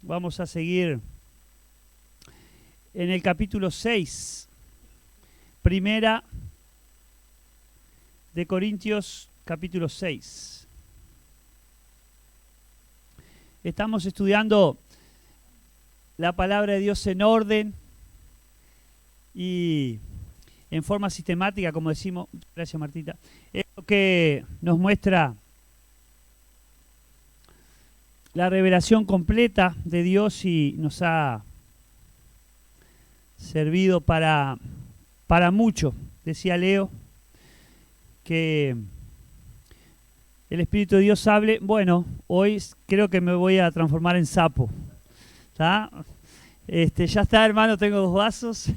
Vamos a seguir en el capítulo 6, Primera de Corintios, capítulo 6. Estamos estudiando la palabra de Dios en orden y en forma sistemática, como decimos. Gracias, Martita. Es lo que nos muestra la revelación completa de Dios y nos ha servido para mucho. Decía Leo que el Espíritu de Dios hable. Bueno, hoy creo que me voy a transformar en sapo. ¿Está? Ya está, hermano, tengo 2 vasos.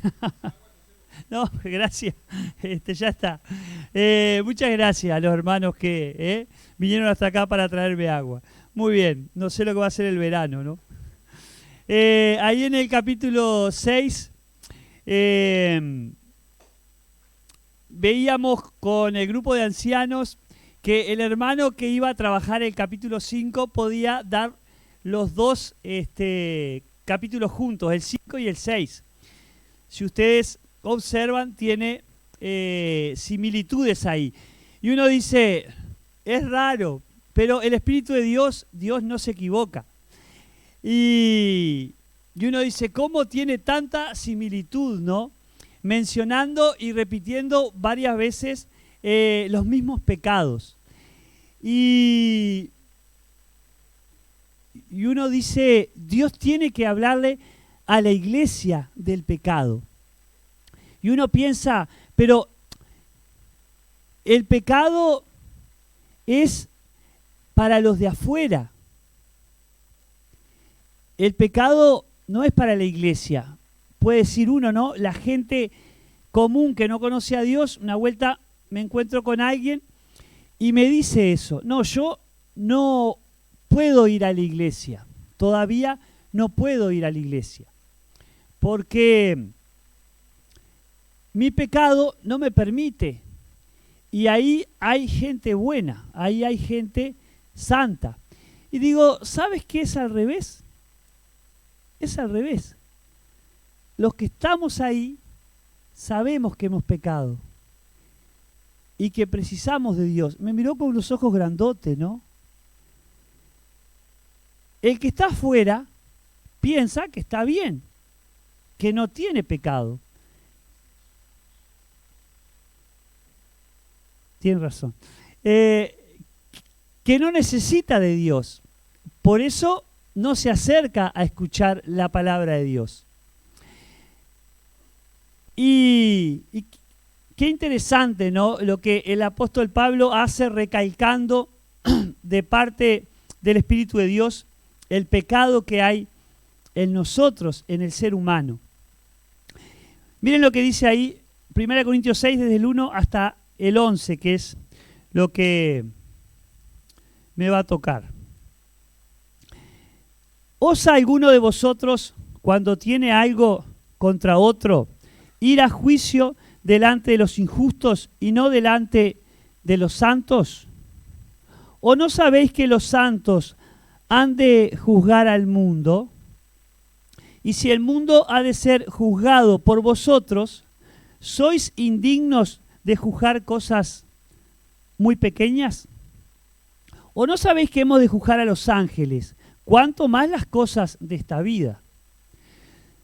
No, gracias. Ya está. Muchas gracias a los hermanos que vinieron hasta acá para traerme agua. Muy bien, no sé lo que va a ser el verano, ¿no? Ahí en el capítulo 6 veíamos con el grupo de ancianos que el hermano que iba a trabajar el capítulo 5 podía dar los 2 capítulos juntos, el 5 y el 6. Si ustedes observan, tiene similitudes ahí. Y uno dice, es raro, pero el Espíritu de Dios no se equivoca. Y uno dice, ¿cómo tiene tanta similitud, no? Mencionando y repitiendo varias veces los mismos pecados. Y uno dice, Dios tiene que hablarle a la iglesia del pecado. Y uno piensa, pero el pecado es para los de afuera. El pecado no es para la iglesia. Puede decir uno, ¿no? La gente común que no conoce a Dios, una vuelta me encuentro con alguien y me dice eso. No, yo no puedo ir a la iglesia. Todavía no puedo ir a la iglesia. Porque mi pecado no me permite. Y ahí hay gente buena, ahí hay gente santa. Y digo, ¿sabes qué es al revés? Es al revés. Los que estamos ahí sabemos que hemos pecado y que precisamos de Dios. Me miró con unos ojos grandotes, ¿no? El que está afuera piensa que está bien, que no tiene pecado. Tiene razón. Que no necesita de Dios. Por eso no se acerca a escuchar la palabra de Dios. Y qué interesante, ¿no? Lo que el apóstol Pablo hace recalcando de parte del Espíritu de Dios el pecado que hay en nosotros, en el ser humano. Miren lo que dice ahí, 1 Corintios 6, desde el 1 hasta el 11, que es lo que me va a tocar. ¿Osa alguno de vosotros, cuando tiene algo contra otro, ir a juicio delante de los injustos y no delante de los santos? ¿O no sabéis que los santos han de juzgar al mundo? Y si el mundo ha de ser juzgado por vosotros, ¿sois indignos de juzgar cosas muy pequeñas? ¿O no sabéis que hemos de juzgar a los ángeles, cuánto más las cosas de esta vida?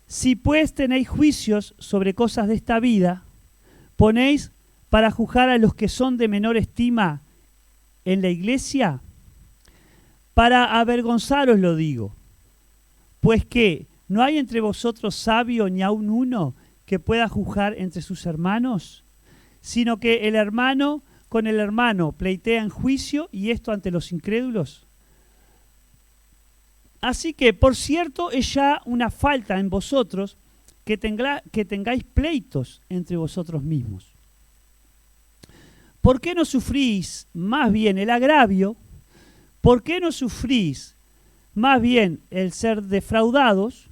Si pues tenéis juicios sobre cosas de esta vida, ¿ponéis para juzgar a los que son de menor estima en la iglesia? Para avergonzaros lo digo, pues que ¿no hay entre vosotros sabio ni aun uno que pueda juzgar entre sus hermanos? Sino que el hermano con el hermano pleitea en juicio, y esto ante los incrédulos. Así que, por cierto, es ya una falta en vosotros que tengáis pleitos entre vosotros mismos. ¿Por qué no sufrís más bien el agravio? ¿Por qué no sufrís más bien el ser defraudados?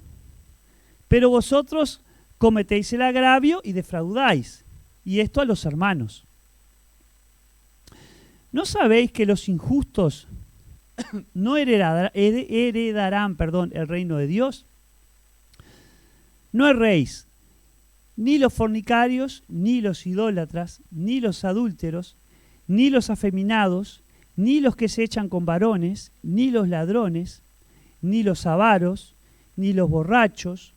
Pero vosotros cometéis el agravio y defraudáis, y esto a los hermanos. ¿No sabéis que los injustos no heredarán, el reino de Dios. No erréis, ni los fornicarios, ni los idólatras, ni los adúlteros, ni los afeminados, ni los que se echan con varones, ni los ladrones, ni los avaros, ni los borrachos,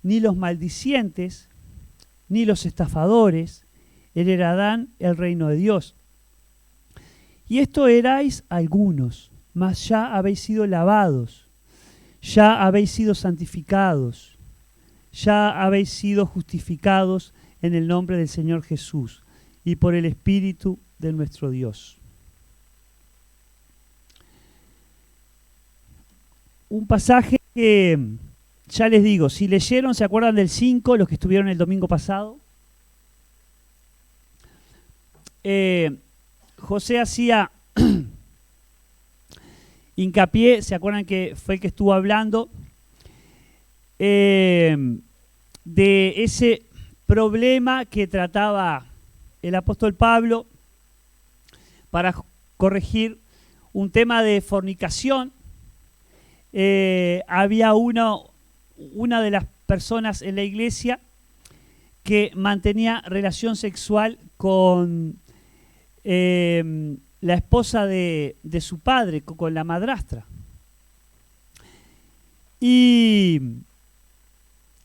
ni los maldicientes, ni los estafadores, heredarán el reino de Dios. Y esto erais algunos, mas ya habéis sido lavados, ya habéis sido santificados, ya habéis sido justificados en el nombre del Señor Jesús y por el Espíritu de nuestro Dios. Un pasaje que, ya les digo, si leyeron, ¿se acuerdan del 5, los que estuvieron el domingo pasado? José hacía hincapié, ¿se acuerdan que fue el que estuvo hablando? De ese problema que trataba el apóstol Pablo para corregir un tema de fornicación. Había una de las personas en la iglesia que mantenía relación sexual con la esposa de su padre, con la madrastra. Y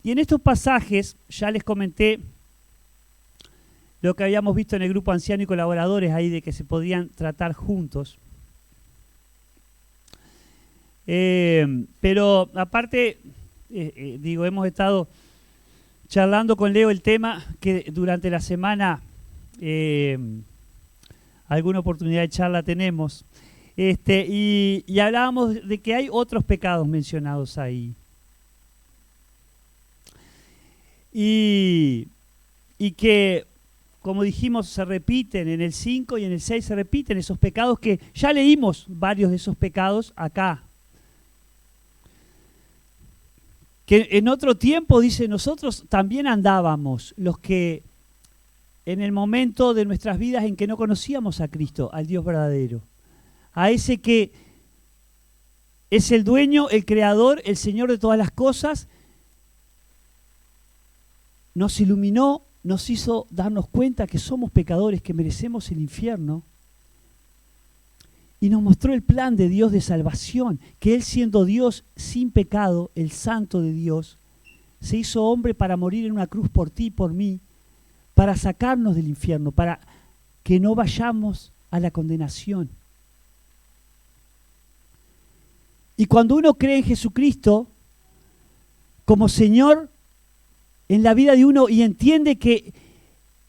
en estos pasajes, ya les comenté lo que habíamos visto en el grupo anciano y colaboradores ahí, de que se podían tratar juntos. Pero aparte, hemos estado charlando con Leo el tema que durante la semana alguna oportunidad de charla tenemos, y hablábamos de que hay otros pecados mencionados ahí. Y que, como dijimos, se repiten en el 5 y en el 6, se repiten esos pecados que ya leímos varios de esos pecados acá. Que en otro tiempo, dice, nosotros también andábamos, los que en el momento de nuestras vidas en que no conocíamos a Cristo, al Dios verdadero, a ese que es el dueño, el creador, el Señor de todas las cosas, nos iluminó, nos hizo darnos cuenta que somos pecadores, que merecemos el infierno, y nos mostró el plan de Dios de salvación, que Él, siendo Dios sin pecado, el santo de Dios, se hizo hombre para morir en una cruz por ti y por mí, para sacarnos del infierno, para que no vayamos a la condenación. Y cuando uno cree en Jesucristo como Señor en la vida de uno y entiende que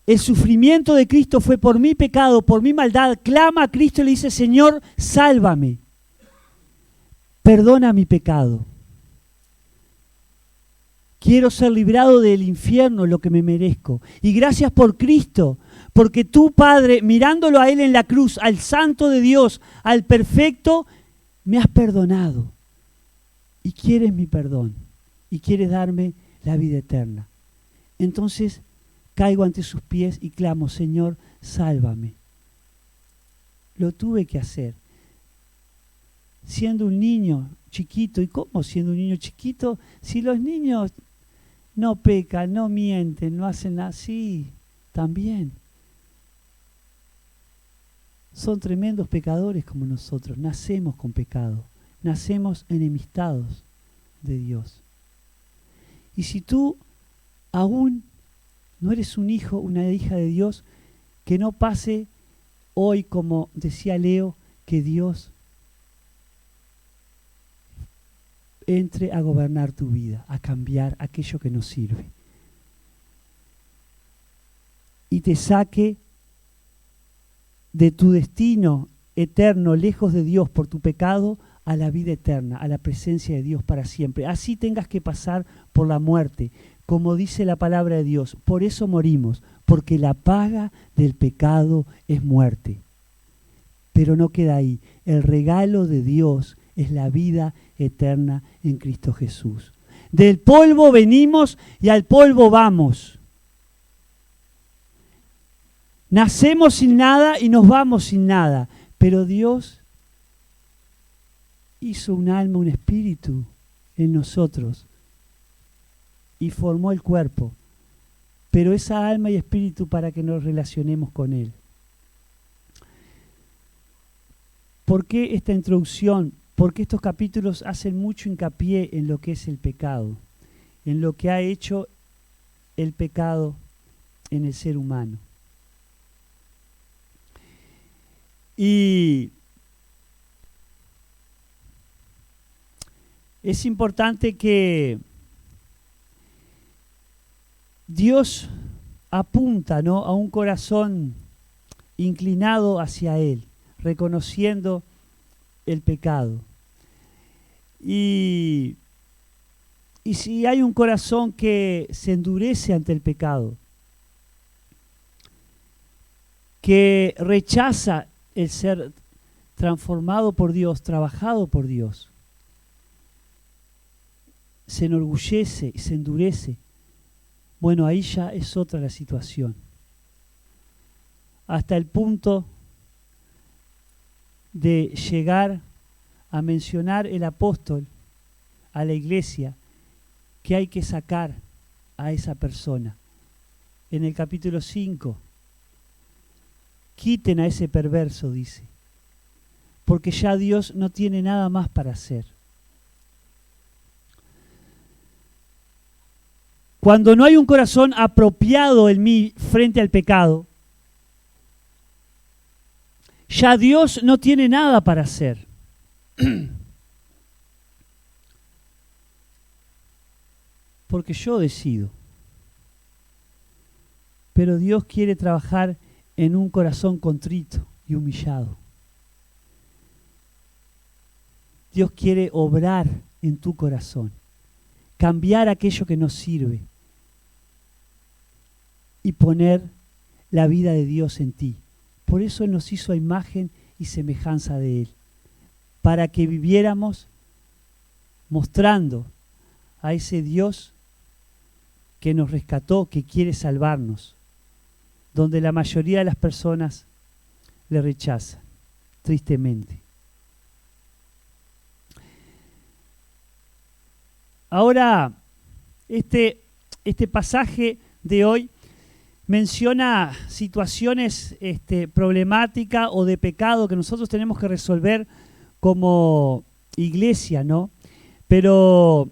el sufrimiento de Cristo fue por mi pecado, por mi maldad, clama a Cristo y le dice: Señor, sálvame, perdona mi pecado. Quiero ser librado del infierno, lo que me merezco. Y gracias por Cristo, porque tú, Padre, mirándolo a Él en la cruz, al Santo de Dios, al Perfecto, me has perdonado. Y quieres mi perdón. Y quieres darme la vida eterna. Entonces caigo ante sus pies y clamo: Señor, sálvame. Lo tuve que hacer. Siendo un niño chiquito. ¿Y cómo siendo un niño chiquito? Si los niños no pecan, no mienten, no hacen nada. Sí, también. Son tremendos pecadores como nosotros. Nacemos con pecado. Nacemos enemistados de Dios. Y si tú aún no eres un hijo, una hija de Dios, que no pase hoy, como decía Leo, que Dios entre a gobernar tu vida, a cambiar aquello que no sirve. Y te saque de tu destino eterno, lejos de Dios por tu pecado, a la vida eterna, a la presencia de Dios para siempre. Así tengas que pasar por la muerte, como dice la palabra de Dios. Por eso morimos, porque la paga del pecado es muerte. Pero no queda ahí. El regalo de Dios es la vida eterna en Cristo Jesús. Del polvo venimos y al polvo vamos. Nacemos sin nada y nos vamos sin nada. Pero Dios hizo un alma, un espíritu en nosotros y formó el cuerpo, pero esa alma y espíritu para que nos relacionemos con Él. ¿Por qué esta introducción? Porque estos capítulos hacen mucho hincapié en lo que es el pecado, en lo que ha hecho el pecado en el ser humano. Y es importante que Dios apunta, ¿no?, a un corazón inclinado hacia Él, reconociendo el pecado. Y si hay un corazón que se endurece ante el pecado, que rechaza el ser transformado por Dios, trabajado por Dios, se enorgullece y se endurece, bueno, ahí ya es otra la situación. Hasta el punto de llegar a mencionar el apóstol a la iglesia que hay que sacar a esa persona. En el capítulo 5, quiten a ese perverso, dice, porque ya Dios no tiene nada más para hacer. Cuando no hay un corazón apropiado en mí frente al pecado, ya Dios no tiene nada para hacer. Porque yo decido. Pero Dios quiere trabajar en un corazón contrito y humillado. Dios quiere obrar en tu corazón, cambiar aquello que no sirve y poner la vida de Dios en ti. Por eso Él nos hizo a imagen y semejanza de Él, para que viviéramos mostrando a ese Dios que nos rescató, que quiere salvarnos, donde la mayoría de las personas le rechazan, tristemente. Ahora, este pasaje de hoy menciona situaciones problemáticas o de pecado que nosotros tenemos que resolver como iglesia, ¿no? Pero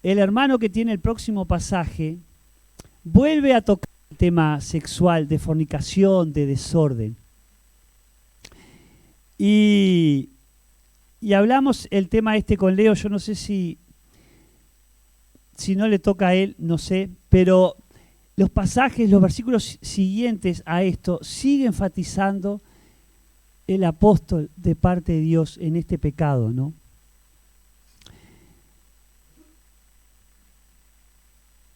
el hermano que tiene el próximo pasaje vuelve a tocar el tema sexual, de fornicación, de desorden. Y hablamos el tema con Leo, yo no sé si no le toca a él, no sé, pero los pasajes, los versículos siguientes a esto sigue enfatizando el apóstol de parte de Dios en este pecado, ¿no?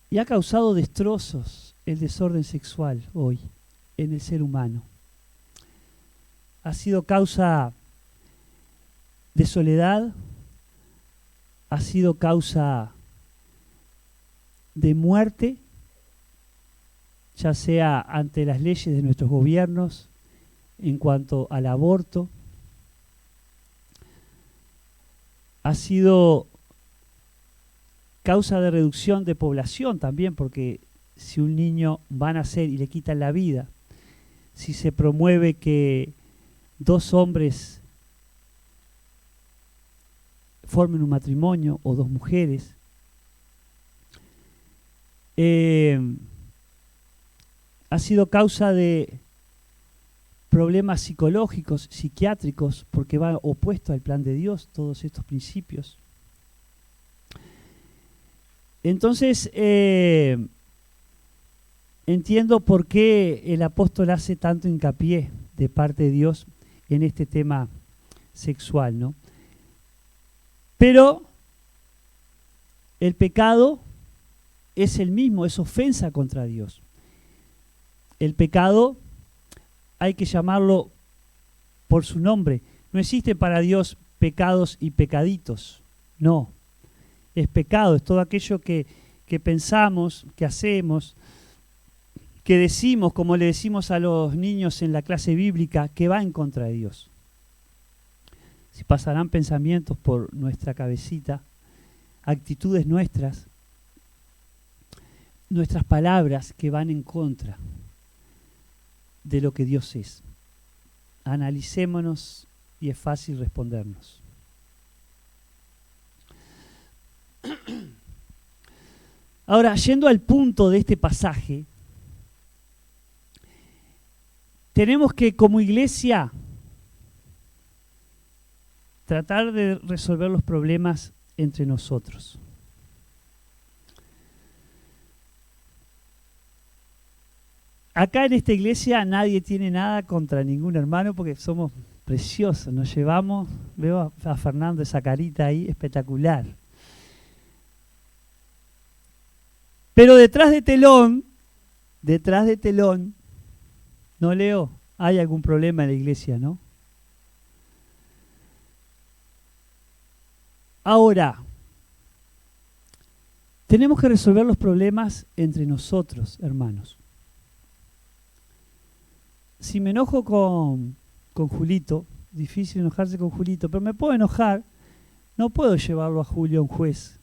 Y ha causado destrozos el desorden sexual hoy en el ser humano. Ha sido causa de soledad, ha sido causa de muerte, ya sea ante las leyes de nuestros gobiernos en cuanto al aborto. Ha sido causa de reducción de población también, porque si un niño va a nacer y le quitan la vida, si se promueve que dos hombres formen un matrimonio o dos mujeres, ha sido causa de problemas psicológicos, psiquiátricos, porque va opuesto al plan de Dios, todos estos principios. Entonces, entiendo por qué el apóstol hace tanto hincapié de parte de Dios en este tema sexual, ¿no? Pero el pecado es el mismo, es ofensa contra Dios. El pecado hay que llamarlo por su nombre. No existe para Dios pecados y pecaditos, no. Es pecado, es todo aquello que pensamos, que hacemos, que decimos, como le decimos a los niños en la clase bíblica, que va en contra de Dios. si pasarán pensamientos por nuestra cabecita, actitudes nuestras, nuestras palabras que van en contra de lo que Dios es. Analicémonos y es fácil respondernos. Ahora, yendo al punto de este pasaje, tenemos que como iglesia tratar de resolver los problemas entre nosotros. Acá en esta iglesia nadie tiene nada contra ningún hermano porque somos preciosos, nos llevamos, veo a Fernando esa carita ahí, espectacular. Pero detrás de telón, no Leo, hay algún problema en la iglesia, ¿no? Ahora, tenemos que resolver los problemas entre nosotros, hermanos. Si me enojo con Julito, difícil enojarse con Julito, pero me puedo enojar, no puedo llevarlo a Julio a un juez.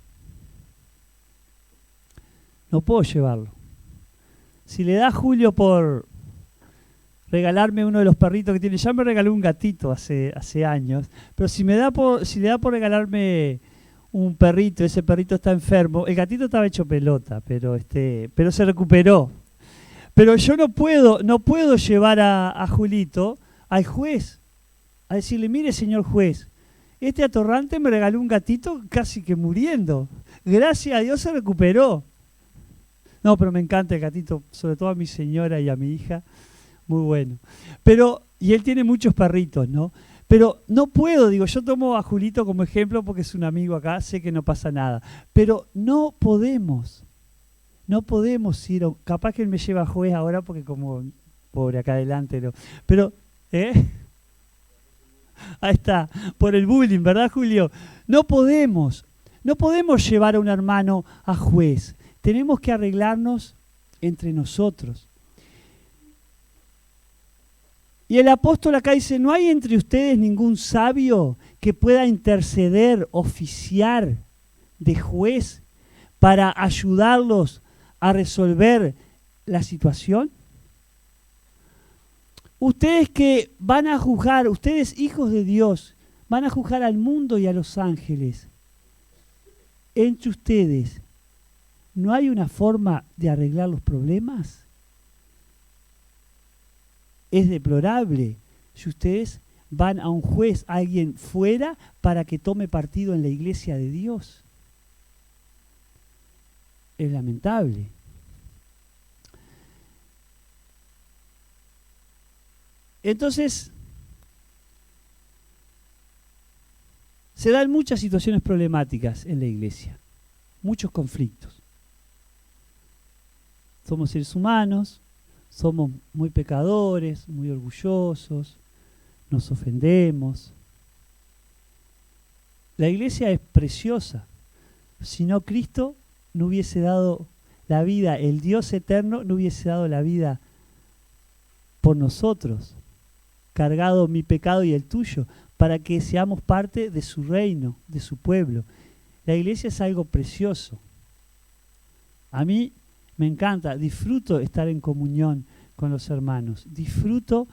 No puedo llevarlo. Si le da a Julio por regalarme uno de los perritos que tiene, ya me regaló un gatito hace años, pero si le da por regalarme un perrito, ese perrito está enfermo, el gatito estaba hecho pelota, pero se recuperó. Pero yo no puedo llevar a Julito al juez, a decirle, mire señor juez, este atorrante me regaló un gatito casi que muriendo. Gracias a Dios se recuperó. No, pero me encanta el gatito, sobre todo a mi señora y a mi hija, muy bueno. Y él tiene muchos perritos, ¿no? Pero no puedo, yo tomo a Julito como ejemplo porque es un amigo acá, sé que no pasa nada. Pero no podemos ir, capaz que él me lleva a juez ahora porque como, pobre, acá adelante, pero, ahí está, por el bullying, ¿verdad, Julio? No podemos llevar a un hermano a juez. Tenemos que arreglarnos entre nosotros. Y el apóstol acá dice, ¿no hay entre ustedes ningún sabio que pueda interceder, oficiar de juez para ayudarlos a resolver la situación? Ustedes que van a juzgar, ustedes hijos de Dios, van a juzgar al mundo y a los ángeles. Entre ustedes, ¿no hay una forma de arreglar los problemas? Es deplorable si ustedes van a un juez, a alguien fuera, para que tome partido en la iglesia de Dios. Es lamentable. Entonces, se dan muchas situaciones problemáticas en la iglesia, muchos conflictos. Somos seres humanos, somos muy pecadores, muy orgullosos, nos ofendemos. La iglesia es preciosa. Si no, Cristo no hubiese dado la vida, el Dios eterno no hubiese dado la vida por nosotros, cargado mi pecado y el tuyo, para que seamos parte de su reino, de su pueblo. La iglesia es algo precioso. A mí me encanta, disfruto estar en comunión con los hermanos, disfruto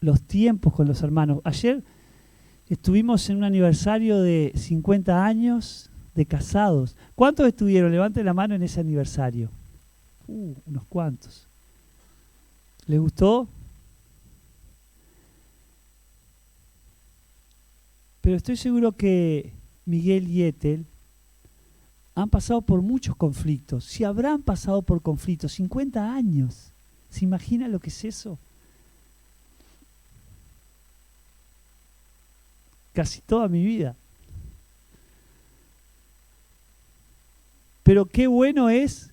los tiempos con los hermanos. Ayer estuvimos en un aniversario de 50 años de casados. ¿Cuántos estuvieron? Levanten la mano en ese aniversario. Unos cuantos. ¿Les gustó? Pero estoy seguro que Miguel y Ethel han pasado por muchos conflictos. Si habrán pasado por conflictos, 50 años. ¿Se imagina lo que es eso? Casi toda mi vida. Pero qué bueno es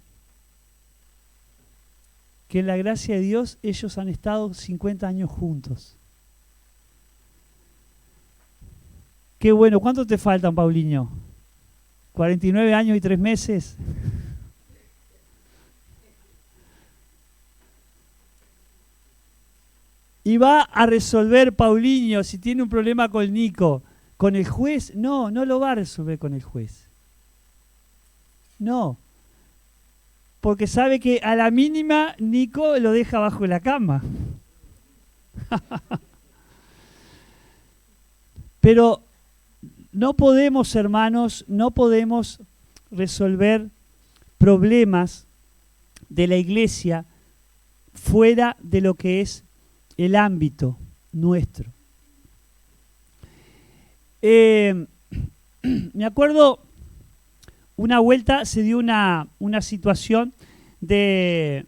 que en la gracia de Dios ellos han estado 50 años juntos. Qué bueno. ¿Cuánto te faltan, Paulinho? 49 años y 3 meses. Y va a resolver Paulinho, si tiene un problema con Nico, ¿Con el juez? No, no lo va a resolver con el juez. No. Porque sabe que a la mínima Nico lo deja bajo la cama. Pero no podemos, hermanos, no podemos resolver problemas de la iglesia fuera de lo que es el ámbito nuestro. Me acuerdo, una vuelta se dio una situación de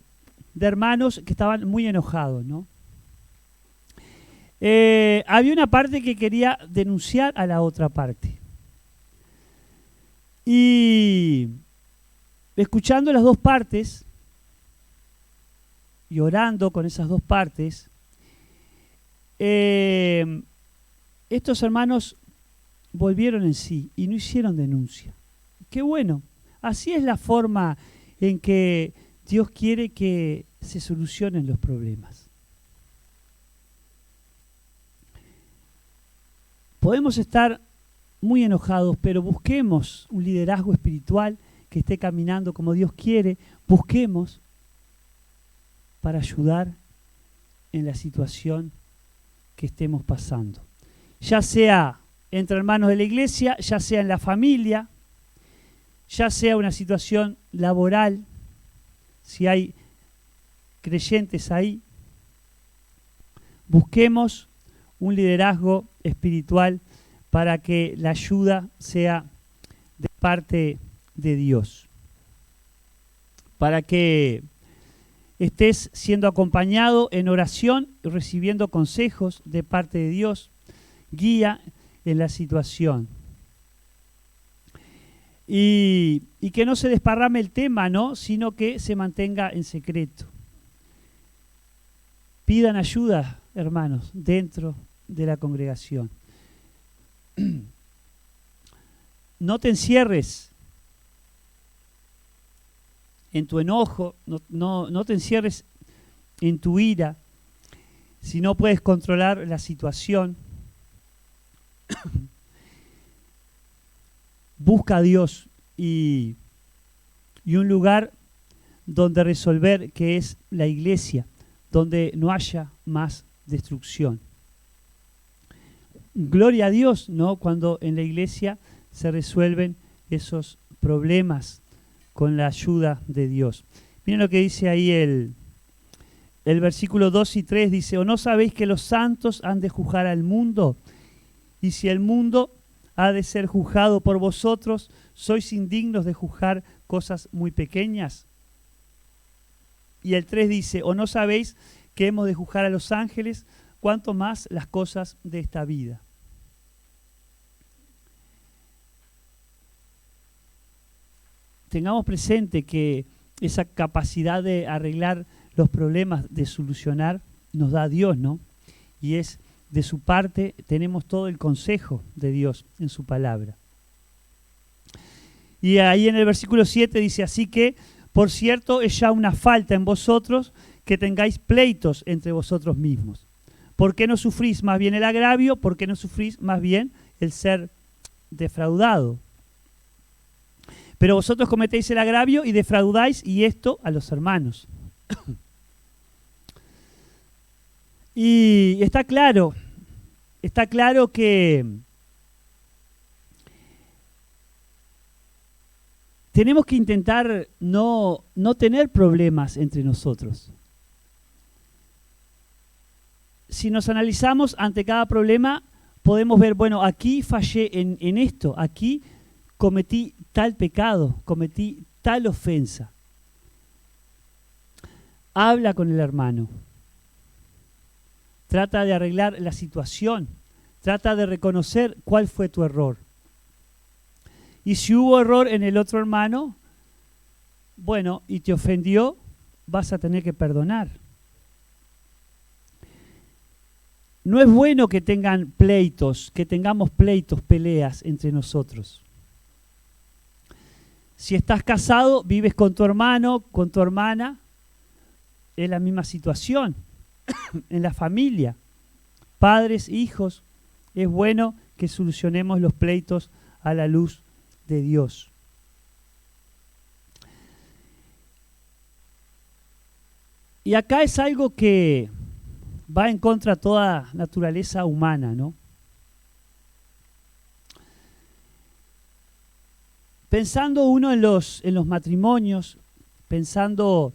hermanos que estaban muy enojados, ¿no? Había una parte que quería denunciar a la otra parte. Y escuchando las dos partes y orando con esas dos partes, estos hermanos volvieron en sí y no hicieron denuncia. Qué bueno. Así es la forma en que Dios quiere que se solucionen los problemas. Podemos estar muy enojados, pero busquemos un liderazgo espiritual que esté caminando como Dios quiere. Busquemos para ayudar en la situación que estemos pasando. Ya sea entre hermanos de la iglesia, ya sea en la familia, ya sea una situación laboral, si hay creyentes ahí. Busquemos un liderazgo espiritual para que la ayuda sea de parte de Dios. Para que estés siendo acompañado en oración y recibiendo consejos de parte de Dios, guía en la situación. Y que no se desparrame el tema, ¿no? Sino que se mantenga en secreto. Pidan ayuda, hermanos, dentro de la congregación. No te encierres en tu enojo, no te encierres en tu ira. Si no puedes controlar la situación, busca a Dios y un lugar donde resolver, que es la iglesia, donde no haya más destrucción. Gloria a Dios, ¿no? Cuando en la iglesia se resuelven esos problemas con la ayuda de Dios. Miren lo que dice ahí el versículo 2 y 3, dice: ¿O no sabéis que los santos han de juzgar al mundo? Y si el mundo ha de ser juzgado por vosotros, ¿sois indignos de juzgar cosas muy pequeñas? Y el 3 dice: ¿O no sabéis que hemos de juzgar a los ángeles? Cuanto más las cosas de esta vida. Tengamos presente que esa capacidad de arreglar los problemas, de solucionar, nos da Dios, ¿no? Y es de su parte, tenemos todo el consejo de Dios en su palabra. Y ahí en el versículo 7 dice: así que, por cierto, es ya una falta en vosotros que tengáis pleitos entre vosotros mismos. ¿Por qué no sufrís más bien el agravio? ¿Por qué no sufrís más bien el ser defraudado? Pero vosotros cometéis el agravio y defraudáis, y esto a los hermanos. Y está claro que tenemos que intentar no tener problemas entre nosotros. Si nos analizamos ante cada problema, podemos ver, bueno, aquí fallé en esto, aquí cometí tal pecado, cometí tal ofensa. Habla con el hermano. Trata de arreglar la situación. Trata de reconocer cuál fue tu error. Y si hubo error en el otro hermano, bueno, y te ofendió, vas a tener que perdonar. No es bueno que tengamos pleitos, peleas entre nosotros. Si estás casado, vives con tu hermano, con tu hermana, es la misma situación. En la familia, padres, hijos, es bueno que solucionemos los pleitos a la luz de Dios. Y acá es algo que va en contra de toda naturaleza humana, ¿no? Pensando uno en los matrimonios, pensando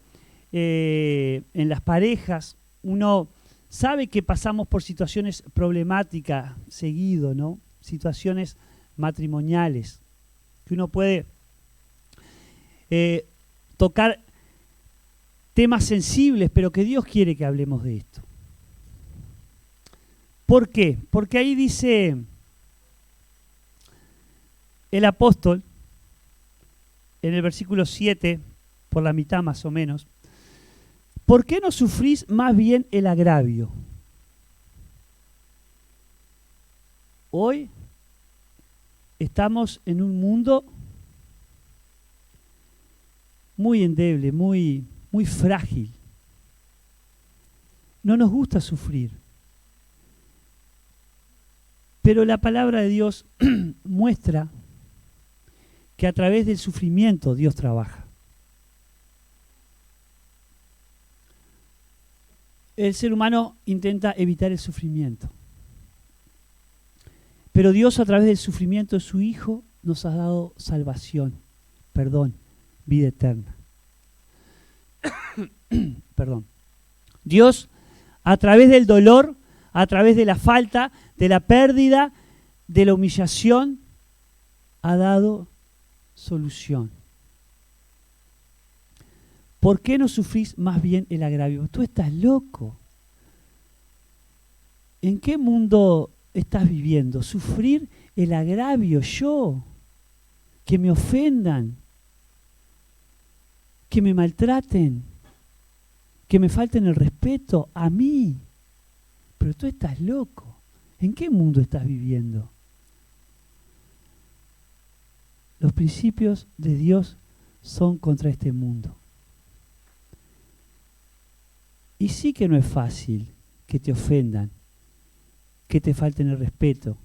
en las parejas, uno sabe que pasamos por situaciones problemáticas seguido, ¿no? Situaciones matrimoniales, que uno puede tocar temas sensibles, pero que Dios quiere que hablemos de esto. ¿Por qué? Porque ahí dice el apóstol, en el versículo 7, por la mitad más o menos, ¿por qué no sufrís más bien el agravio? Hoy estamos en un mundo muy endeble, muy frágil. No nos gusta sufrir. Pero la palabra de Dios muestra que a través del sufrimiento Dios trabaja. El ser humano intenta evitar el sufrimiento. Pero Dios a través del sufrimiento de su Hijo nos ha dado salvación, perdón, vida eterna. Perdón. Dios a través del dolor, a través de la falta, de la pérdida, de la humillación, ha dado solución. ¿Por qué no sufrís más bien el agravio? Tú estás loco. ¿En qué mundo estás viviendo? Sufrir el agravio, yo, que me ofendan, que me maltraten, que me falten el respeto a mí. Pero tú estás loco. ¿En qué mundo estás viviendo? Los principios de Dios son contra este mundo. Y sí que no es fácil que te ofendan, que te falten el respeto,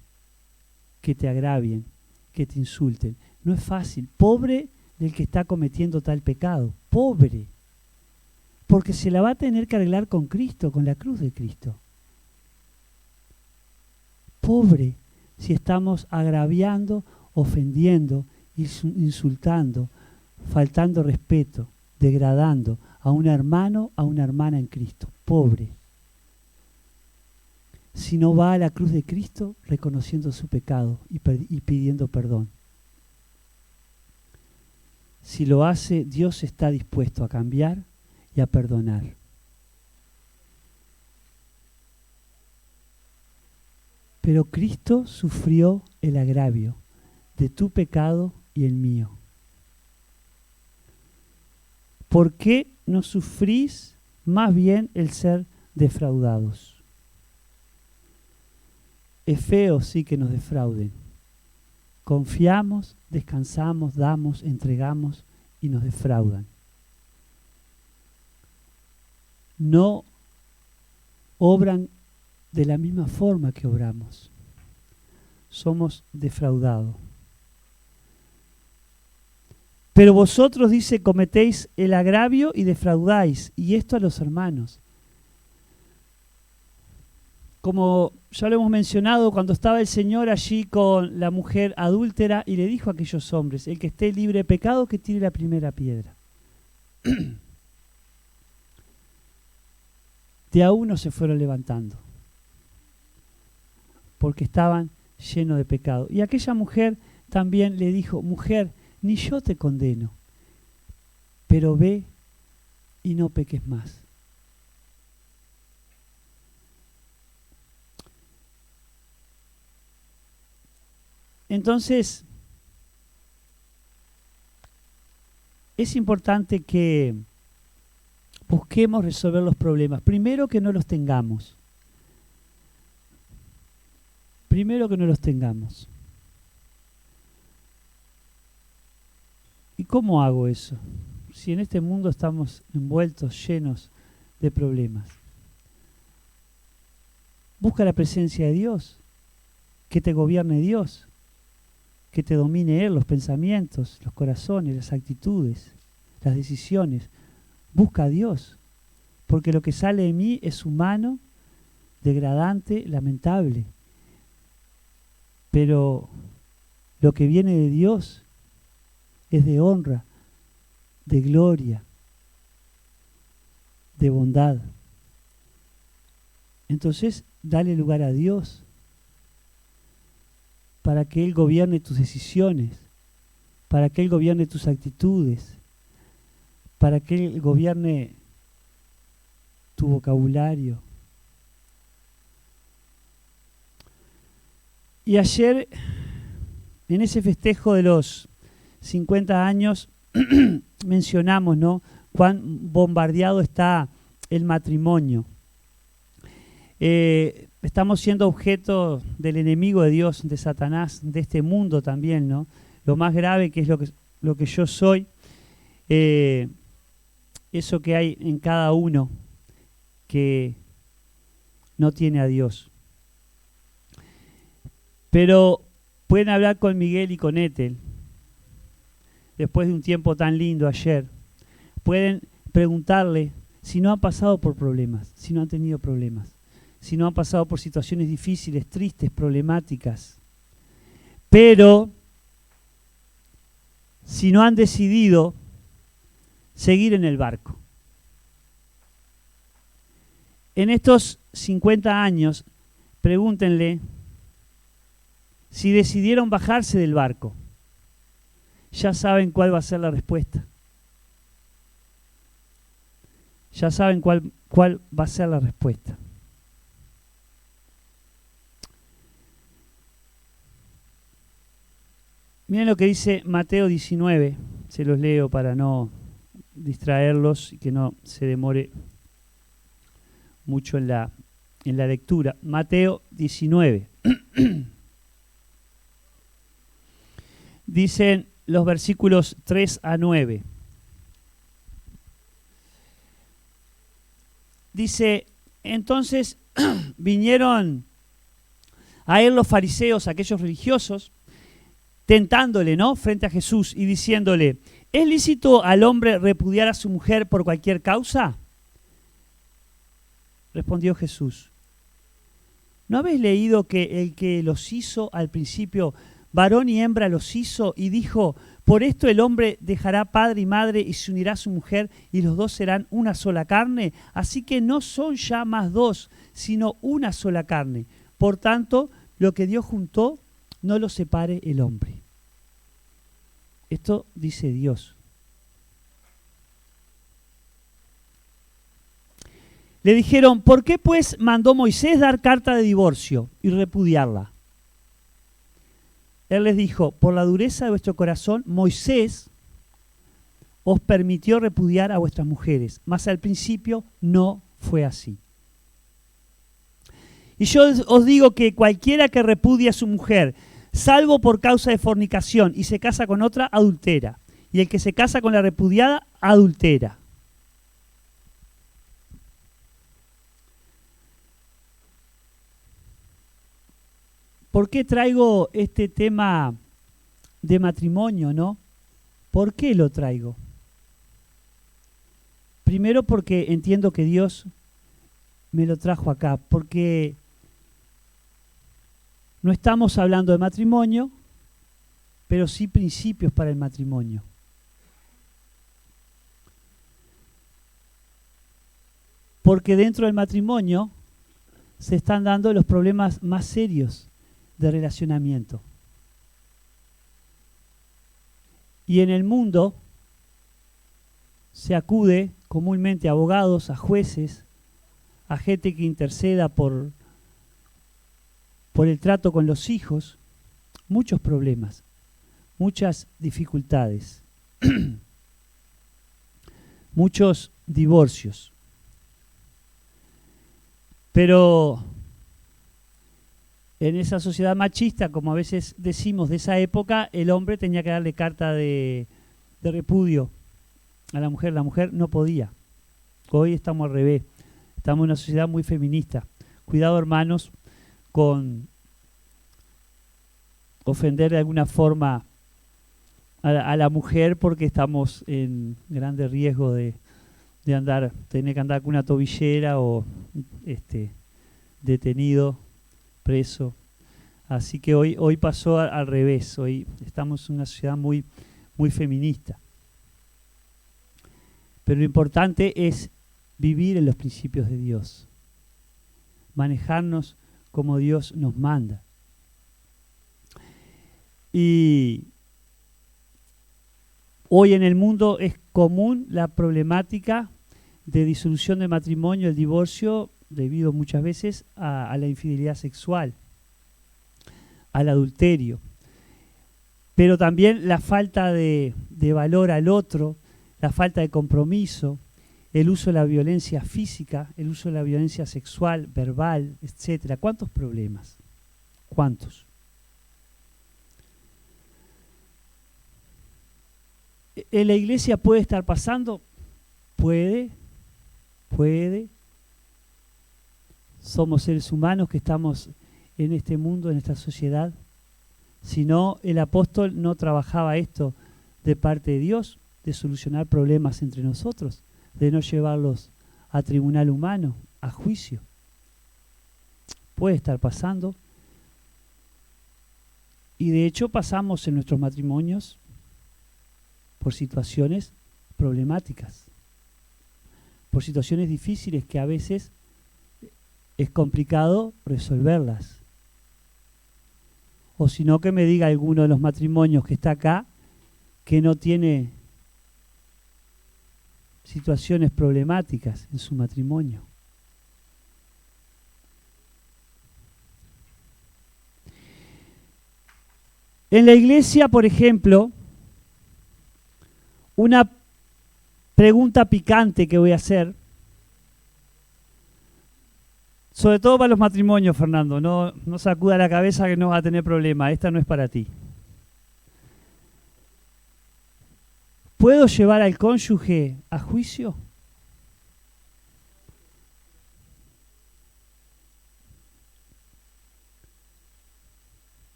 que te agravien, que te insulten. No es fácil. Pobre del que está cometiendo tal pecado. Pobre. Porque se la va a tener que arreglar con Cristo, con la cruz de Cristo. Pobre si estamos agraviando, ofendiendo, insultando, faltando respeto, degradando a un hermano, a una hermana en Cristo. Pobre. Si no va a la cruz de Cristo reconociendo su pecado y pidiendo perdón. Si lo hace, Dios está dispuesto a cambiar y a perdonar. Pero Cristo sufrió el agravio de tu pecado y el mío. ¿Por qué no sufrís más bien el ser defraudados? Es feo sí que nos defrauden. Confiamos, descansamos, damos, entregamos y nos defraudan. No obran de la misma forma que obramos. Somos defraudados. Pero vosotros, dice, cometéis el agravio y defraudáis, y esto a los hermanos. Como ya lo hemos mencionado, cuando estaba el Señor allí con la mujer adúltera y le dijo a aquellos hombres, el que esté libre de pecado, que tire la primera piedra. De a uno se fueron levantando, porque estaban llenos de pecado. Y aquella mujer también le dijo, mujer, ni yo te condeno, pero ve y no peques más. Entonces, es importante que busquemos resolver los problemas. Primero que no los tengamos. Primero que no los tengamos. ¿Y cómo hago eso? Si en este mundo estamos envueltos, llenos de problemas. Busca la presencia de Dios. que te gobierne Dios, que te domine Él, los pensamientos, los corazones, las actitudes, las decisiones. Busca a Dios, porque lo que sale de mí es humano, degradante, lamentable. Pero lo que viene de Dios es de honra, de gloria, de bondad. Entonces, dale lugar a Dios para que Él gobierne tus decisiones, para que Él gobierne tus actitudes, para que Él gobierne tu vocabulario. Y ayer, en ese festejo de los 50 años, mencionamos, ¿no?, cuán bombardeado está el matrimonio. Estamos siendo objeto del enemigo de Dios, de Satanás, de este mundo también, ¿no? Lo más grave que es lo que yo soy, eso que hay en cada uno que no tiene a Dios. Pero pueden hablar con Miguel y con Ethel, después de un tiempo tan lindo ayer. Pueden preguntarle si no han pasado por problemas, si no han tenido problemas, si no han pasado por situaciones difíciles, tristes, problemáticas. Pero si no han decidido seguir en el barco. En estos 50 años, pregúntenle si decidieron bajarse del barco. Ya saben cuál va a ser la respuesta. Ya saben cuál va a ser la respuesta. Miren lo que dice Mateo 19. Se los leo para no distraerlos y que no se demore mucho en la lectura. Mateo 19. Dicen los versículos 3 a 9. Dice, entonces vinieron a él los fariseos, aquellos religiosos, tentándole, ¿no?, frente a Jesús y diciéndole, ¿es lícito al hombre repudiar a su mujer por cualquier causa? Respondió Jesús, ¿no habéis leído que el que los hizo al principio, varón y hembra los hizo, y dijo, por esto el hombre dejará padre y madre y se unirá a su mujer y los dos serán una sola carne? Así que no son ya más dos, sino una sola carne. Por tanto, lo que Dios juntó, no lo separe el hombre. Esto dice Dios. Le dijeron, ¿por qué pues mandó Moisés dar carta de divorcio y repudiarla? Él les dijo, por la dureza de vuestro corazón, Moisés os permitió repudiar a vuestras mujeres, mas al principio no fue así. Y yo os digo que cualquiera que repudie a su mujer, salvo por causa de fornicación, y se casa con otra, adultera. Y el que se casa con la repudiada, adultera. ¿Por qué traigo este tema de matrimonio, no? ¿Por qué lo traigo? Primero porque entiendo que Dios me lo trajo acá, porque no estamos hablando de matrimonio, pero sí principios para el matrimonio. Porque dentro del matrimonio se están dando los problemas más serios de relacionamiento. Y en el mundo se acude comúnmente a abogados, a jueces, a gente que interceda por el trato con los hijos, muchos problemas, muchas dificultades, muchos divorcios. Pero en esa sociedad machista, como a veces decimos de esa época, el hombre tenía que darle carta de repudio a la mujer no podía. Hoy estamos al revés, estamos en una sociedad muy feminista. Cuidado, hermanos, con ofender de alguna forma a la mujer porque estamos en grande riesgo de tener que andar con una tobillera o detenido, preso. Así que hoy pasó al revés. Hoy estamos en una sociedad muy, muy feminista. Pero lo importante es vivir en los principios de Dios, manejarnos como Dios nos manda. Y hoy en el mundo es común la problemática de disolución del matrimonio, el divorcio, debido muchas veces a la infidelidad sexual, al adulterio. Pero también la falta de valor al otro, la falta de compromiso, el uso de la violencia física, el uso de la violencia sexual, verbal, etcétera. ¿Cuántos problemas? ¿Cuántos? ¿En la iglesia puede estar pasando? Puede. Somos seres humanos que estamos en este mundo, en esta sociedad. Si no, el apóstol no trabajaba esto de parte de Dios, de solucionar problemas entre nosotros, de no llevarlos a tribunal humano, a juicio. Puede estar pasando. Y de hecho pasamos en nuestros matrimonios por situaciones problemáticas, por situaciones difíciles que a veces es complicado resolverlas. O si no, que me diga alguno de los matrimonios que está acá que no tiene situaciones problemáticas en su matrimonio. En la iglesia, por ejemplo, una pregunta picante que voy a hacer, sobre todo para los matrimonios, Fernando, no sacuda la cabeza que no va a tener problema, esta no es para ti. ¿Puedo llevar al cónyuge a juicio?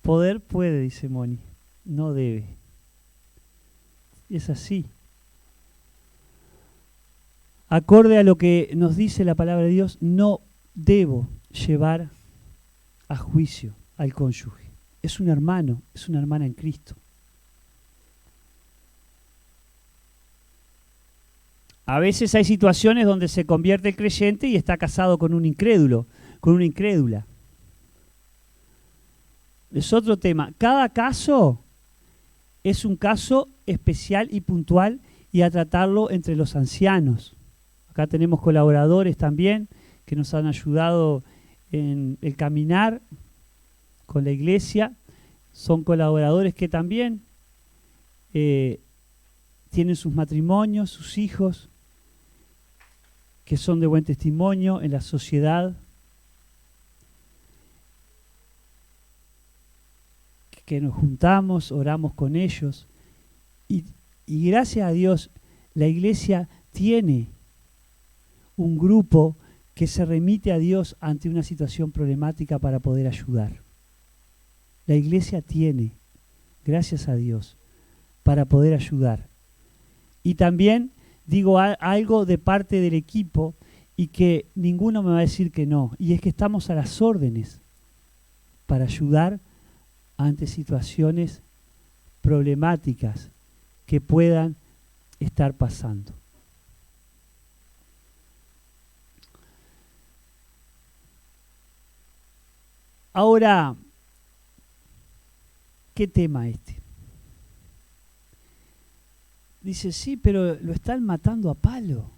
Poder puede, dice Moni, no debe. Es así. Acorde a lo que nos dice la palabra de Dios, no debo llevar a juicio al cónyuge. Es un hermano, es una hermana en Cristo. A veces hay situaciones donde se convierte el creyente y está casado con un incrédulo, con una incrédula. Es otro tema. Cada caso es un caso especial y puntual y a tratarlo entre los ancianos. Acá tenemos colaboradores también que nos han ayudado en el caminar con la iglesia. Son colaboradores que también tienen sus matrimonios, sus hijos, que son de buen testimonio en la sociedad, que nos juntamos, oramos con ellos. Y gracias a Dios, la iglesia tiene un grupo que se remite a Dios ante una situación problemática para poder ayudar. La iglesia tiene, gracias a Dios, para poder ayudar. Y también digo algo de parte del equipo y que ninguno me va a decir que no, y es que estamos a las órdenes para ayudar ante situaciones problemáticas que puedan estar pasando. Ahora, ¿qué tema este? Dice, sí, pero lo están matando a palo.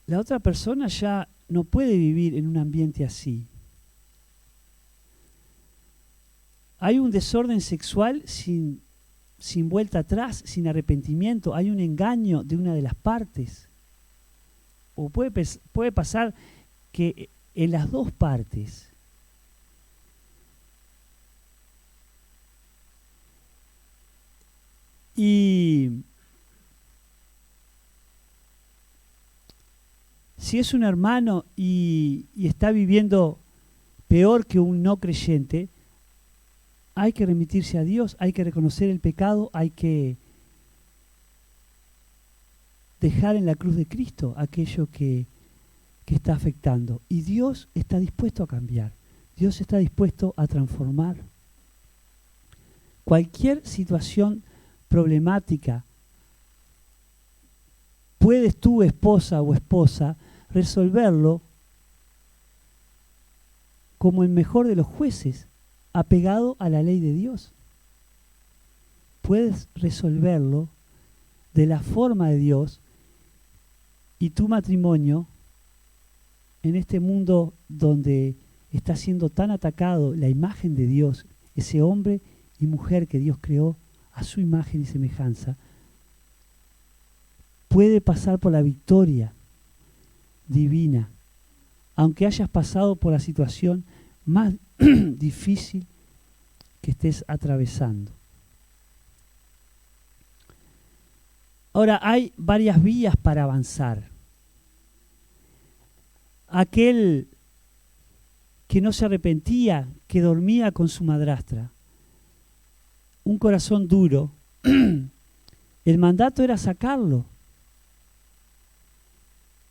La otra persona ya no puede vivir en un ambiente así. Hay un desorden sexual sin vuelta atrás, sin arrepentimiento. Hay un engaño de una de las partes. O puede pasar que en las dos partes y si es un hermano y está viviendo peor que un no creyente, hay que remitirse a Dios, hay que reconocer el pecado, hay que dejar en la cruz de Cristo aquello que está afectando. Y Dios está dispuesto a cambiar, Dios está dispuesto a transformar. Cualquier situación problemática, puedes tú, esposa o esposa, resolverlo como el mejor de los jueces, apegado a la ley de Dios. Puedes resolverlo de la forma de Dios, y tu matrimonio, en este mundo donde está siendo tan atacado la imagen de Dios, ese hombre y mujer que Dios creó a su imagen y semejanza, puede pasar por la victoria divina, aunque hayas pasado por la situación más difícil que estés atravesando. Ahora, hay varias vías para avanzar. Aquel que no se arrepentía, que dormía con su madrastra, un corazón duro, el mandato era sacarlo.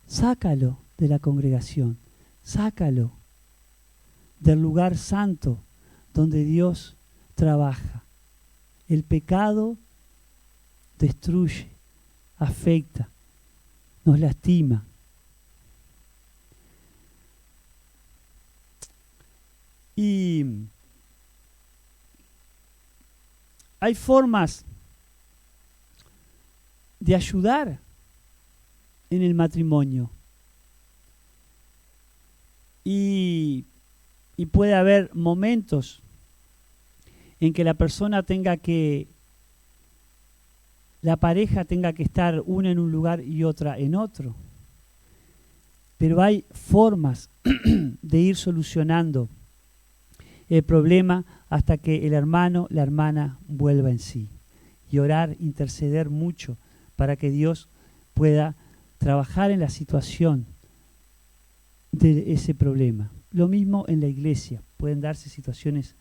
Sácalo de la congregación, sácalo del lugar santo donde Dios trabaja. El pecado destruye, afecta, nos lastima. Y hay formas de ayudar en el matrimonio. Y puede haber momentos en que la pareja tenga que estar una en un lugar y otra en otro. Pero hay formas de ir solucionando el problema hasta que el hermano, la hermana vuelva en sí. Y orar, interceder mucho para que Dios pueda trabajar en la situación de ese problema. Lo mismo en la iglesia. Pueden darse situaciones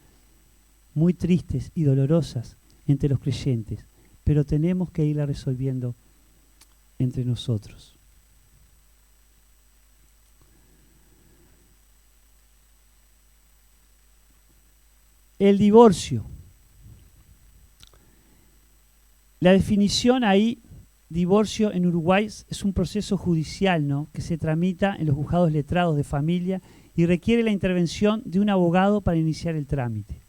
muy tristes y dolorosas entre los creyentes, pero tenemos que irla resolviendo entre nosotros. El divorcio. La definición ahí, divorcio en Uruguay, es un proceso judicial, ¿no?, que se tramita en los juzgados letrados de familia y requiere la intervención de un abogado para iniciar el trámite.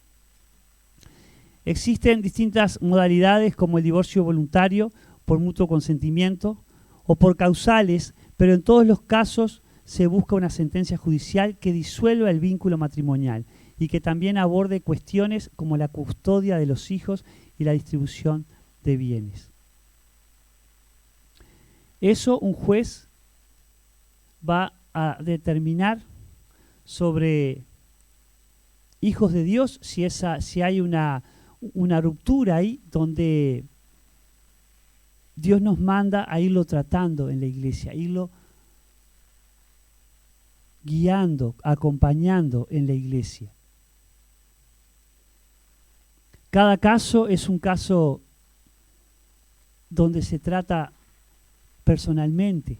Existen distintas modalidades como el divorcio voluntario, por mutuo consentimiento o por causales, pero en todos los casos se busca una sentencia judicial que disuelva el vínculo matrimonial y que también aborde cuestiones como la custodia de los hijos y la distribución de bienes. Eso un juez va a determinar sobre hijos de Dios si hay una ruptura ahí donde Dios nos manda a irlo tratando en la iglesia, irlo guiando, acompañando en la iglesia. Cada caso es un caso donde se trata personalmente,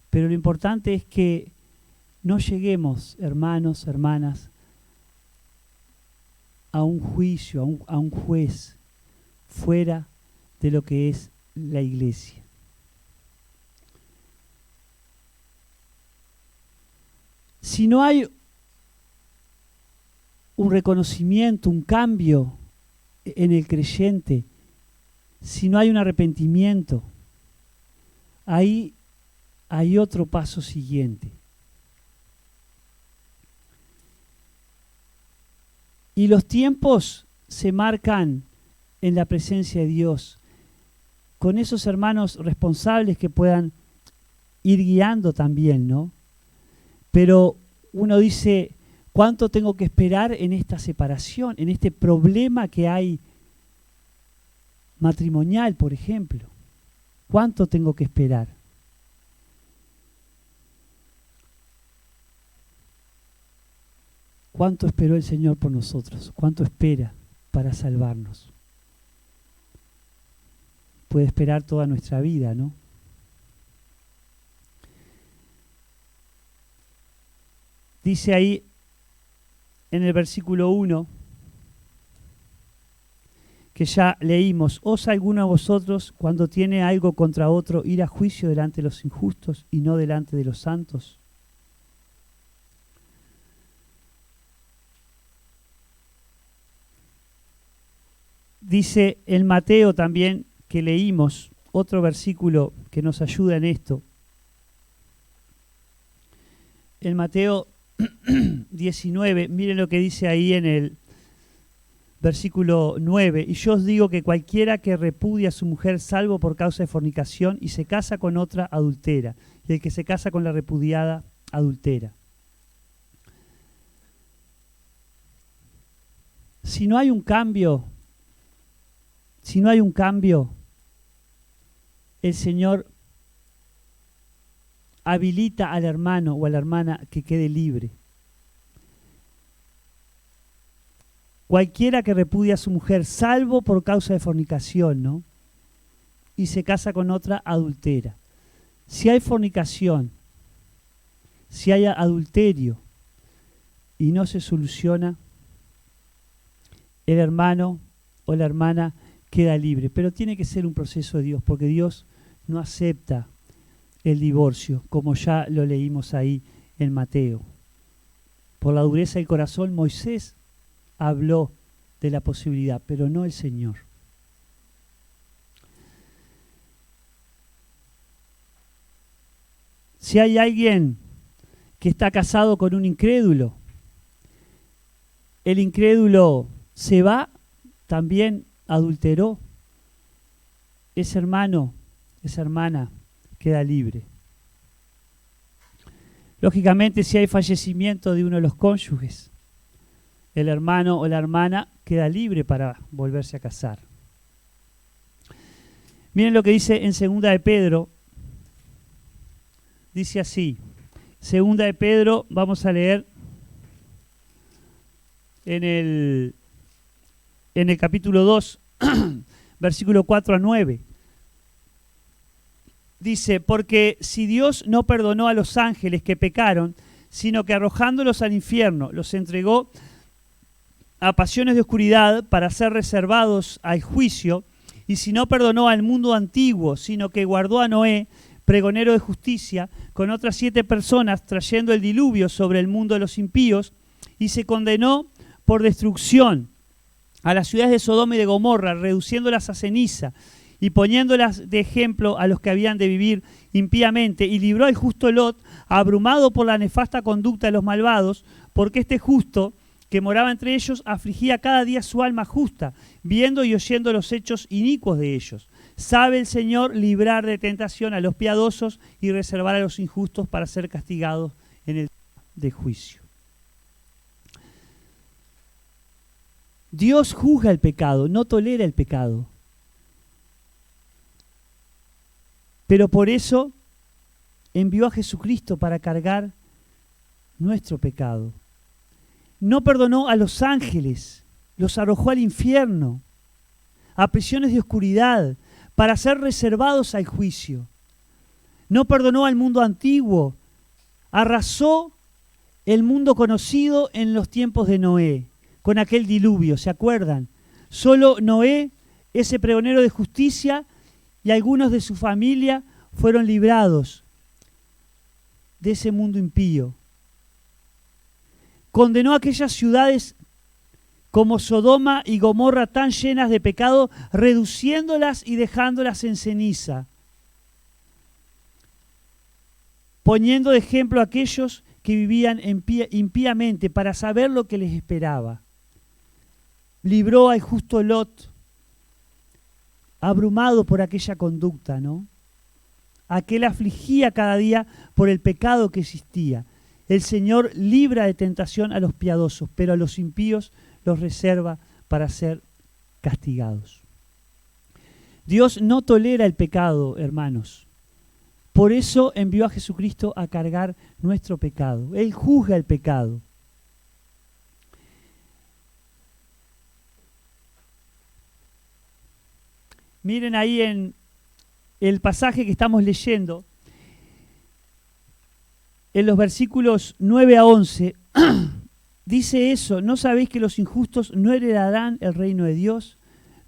pero lo importante es que no lleguemos, hermanos, hermanas, a un juicio, a un juez fuera de lo que es la iglesia. Si no hay un reconocimiento, un cambio en el creyente, si no hay un arrepentimiento, ahí hay otro paso siguiente. Y los tiempos se marcan en la presencia de Dios, con esos hermanos responsables que puedan ir guiando también, ¿no? Pero uno dice, ¿cuánto tengo que esperar en esta separación, en este problema que hay matrimonial, por ejemplo? ¿Cuánto tengo que esperar? ¿Cuánto esperó el Señor por nosotros? ¿Cuánto espera para salvarnos? Puede esperar toda nuestra vida, ¿no? Dice ahí en el versículo 1, que ya leímos: ¿osa alguno de vosotros, cuando tiene algo contra otro, ir a juicio delante de los injustos y no delante de los santos? Dice en Mateo también, que leímos, otro versículo que nos ayuda en esto. En Mateo 19, miren lo que dice ahí en el versículo 9: y yo os digo que cualquiera que repudia a su mujer salvo por causa de fornicación y se casa con otra, adultera, y el que se casa con la repudiada, adultera. Si no hay un cambio, el Señor habilita al hermano o a la hermana que quede libre. Cualquiera que repudia a su mujer, salvo por causa de fornicación, ¿no? Y se casa con otra, adultera. Si hay fornicación, si hay adulterio y no se soluciona, el hermano o la hermana queda libre. Pero tiene que ser un proceso de Dios, porque Dios no acepta el divorcio, como ya lo leímos ahí en Mateo. Por la dureza del corazón, Moisés habló de la posibilidad, pero no el Señor. Si hay alguien que está casado con un incrédulo, el incrédulo se va, también adulteró, ese hermano, esa hermana queda libre. Lógicamente, si hay fallecimiento de uno de los cónyuges, el hermano o la hermana queda libre para volverse a casar. Miren lo que dice en 2 de Pedro. Dice así, 2 de Pedro, vamos a leer en el capítulo 2, versículo 4 a 9. Dice: porque si Dios no perdonó a los ángeles que pecaron, sino que arrojándolos al infierno, los entregó a pasiones de oscuridad para ser reservados al juicio, y si no perdonó al mundo antiguo, sino que guardó a Noé, pregonero de justicia, con otras 7 personas, trayendo el diluvio sobre el mundo de los impíos, y se condenó por destrucción a las ciudades de Sodoma y de Gomorra, reduciéndolas a ceniza, y poniéndolas de ejemplo a los que habían de vivir impíamente, y libró al justo Lot, abrumado por la nefasta conducta de los malvados, porque este justo, que moraba entre ellos, afligía cada día su alma justa, viendo y oyendo los hechos inicuos de ellos. Sabe el Señor librar de tentación a los piadosos y reservar a los injustos para ser castigados en el día de juicio. Dios juzga el pecado, no tolera el pecado. Pero por eso envió a Jesucristo para cargar nuestro pecado. No perdonó a los ángeles, los arrojó al infierno, a prisiones de oscuridad, para ser reservados al juicio. No perdonó al mundo antiguo, arrasó el mundo conocido en los tiempos de Noé, con aquel diluvio, ¿se acuerdan? Solo Noé, ese pregonero de justicia, y algunos de su familia fueron librados de ese mundo impío. Condenó a aquellas ciudades como Sodoma y Gomorra tan llenas de pecado, reduciéndolas y dejándolas en ceniza, poniendo de ejemplo a aquellos que vivían impíamente para saber lo que les esperaba. Libró al justo Lot, abrumado por aquella conducta, ¿no? Aquel afligía cada día por el pecado que existía. El Señor libra de tentación a los piadosos, pero a los impíos los reserva para ser castigados. Dios no tolera el pecado, hermanos. Por eso envió a Jesucristo a cargar nuestro pecado. Él juzga el pecado. Miren ahí en el pasaje que estamos leyendo, en los versículos 9 a 11, dice eso: ¿no sabéis que los injustos no heredarán el reino de Dios?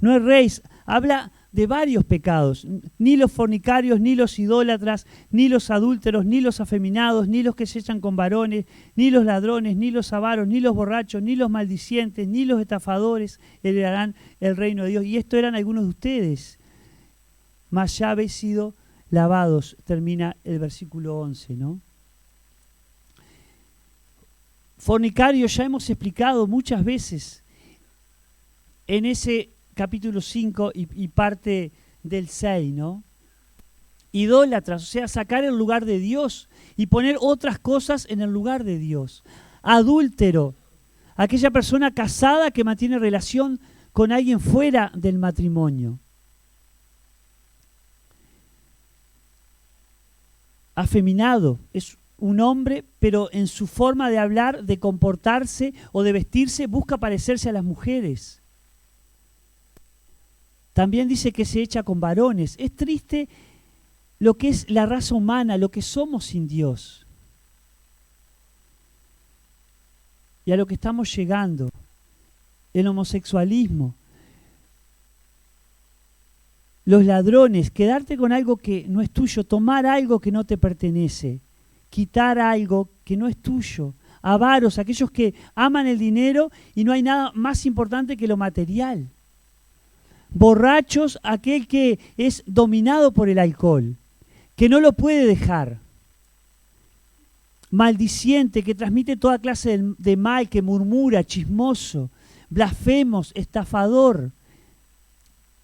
No erréis. Habla de varios pecados: ni los fornicarios, ni los idólatras, ni los adúlteros, ni los afeminados, ni los que se echan con varones, ni los ladrones, ni los avaros, ni los borrachos, ni los maldicientes, ni los estafadores heredarán el reino de Dios. Y esto eran algunos de ustedes, mas ya habéis sido lavados. Termina el versículo 11, ¿no? Fornicario, ya hemos explicado muchas veces en ese capítulo 5 y parte del 6, ¿no? Idólatras, o sea, sacar el lugar de Dios y poner otras cosas en el lugar de Dios. Adúltero, aquella persona casada que mantiene relación con alguien fuera del matrimonio. Afeminado, es un hombre, pero en su forma de hablar, de comportarse o de vestirse, busca parecerse a las mujeres. También dice que se echa con varones. Es triste lo que es la raza humana, lo que somos sin Dios. Y a lo que estamos llegando, el homosexualismo, los ladrones, quedarte con algo que no es tuyo, tomar algo que no te pertenece, quitar algo que no es tuyo. Avaros, aquellos que aman el dinero y no hay nada más importante que lo material. Borrachos, aquel que es dominado por el alcohol, que no lo puede dejar. Maldiciente, que transmite toda clase de mal, que murmura, chismoso. Blasfemos, estafador.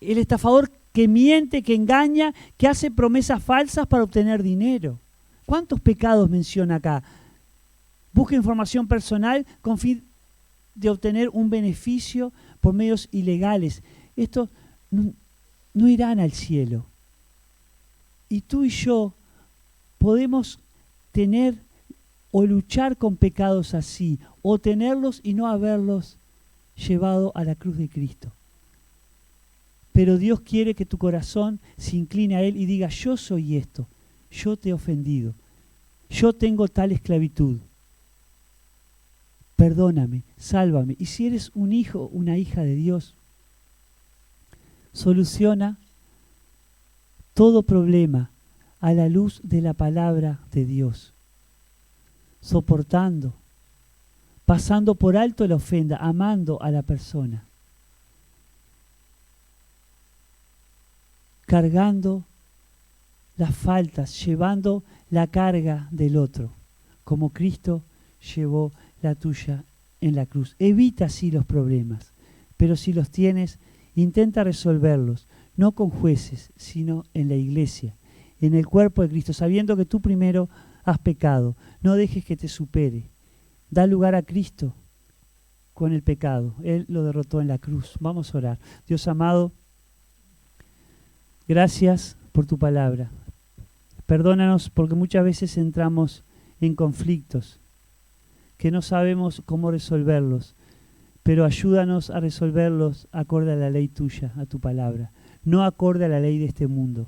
El estafador que miente, que engaña, que hace promesas falsas para obtener dinero. ¿Cuántos pecados menciona acá? Busca información personal con fin de obtener un beneficio por medios ilegales. Estos no irán al cielo. Y tú y yo podemos tener o luchar con pecados así, o tenerlos y no haberlos llevado a la cruz de Cristo. Pero Dios quiere que tu corazón se incline a Él y diga: yo soy esto. Yo te he ofendido, yo tengo tal esclavitud, perdóname, sálvame. Y si eres un hijo, una hija de Dios, soluciona todo problema a la luz de la palabra de Dios, soportando, pasando por alto la ofenda, amando a la persona, cargando las faltas, llevando la carga del otro, como Cristo llevó la tuya en la cruz. Evita así los problemas, pero si los tienes, intenta resolverlos, no con jueces, sino en la iglesia, en el cuerpo de Cristo, sabiendo que tú primero has pecado. No dejes que te supere. Da lugar a Cristo con el pecado. Él lo derrotó en la cruz. Vamos a orar. Dios amado, gracias por tu palabra. Perdónanos porque muchas veces entramos en conflictos que no sabemos cómo resolverlos, pero ayúdanos a resolverlos acorde a la ley tuya, a tu palabra, no acorde a la ley de este mundo,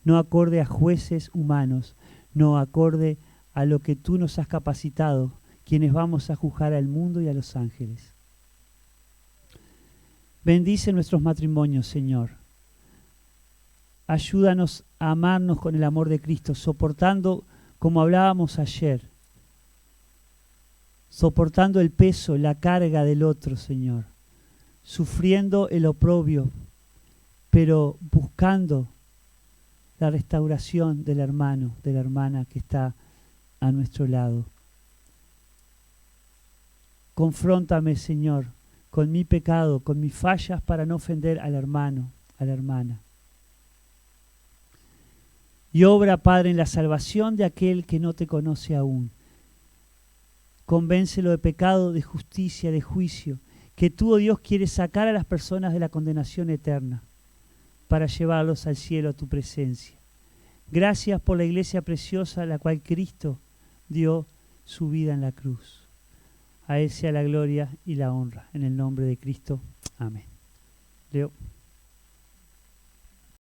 no acorde a jueces humanos, no acorde a lo que tú nos has capacitado, quienes vamos a juzgar al mundo y a los ángeles. Bendice nuestros matrimonios, Señor. Ayúdanos a amarnos con el amor de Cristo, soportando, como hablábamos ayer, soportando el peso, la carga del otro, Señor, sufriendo el oprobio, pero buscando la restauración del hermano, de la hermana que está a nuestro lado. Confróntame, Señor, con mi pecado, con mis fallas, para no ofender al hermano, a la hermana. Y obra, Padre, en la salvación de aquel que no te conoce aún. Convéncelo de pecado, de justicia, de juicio, que tú, oh Dios, quieres sacar a las personas de la condenación eterna para llevarlos al cielo a tu presencia. Gracias por la iglesia preciosa, a la cual Cristo dio su vida en la cruz. A Él sea la gloria y la honra. En el nombre de Cristo. Amén. Leo.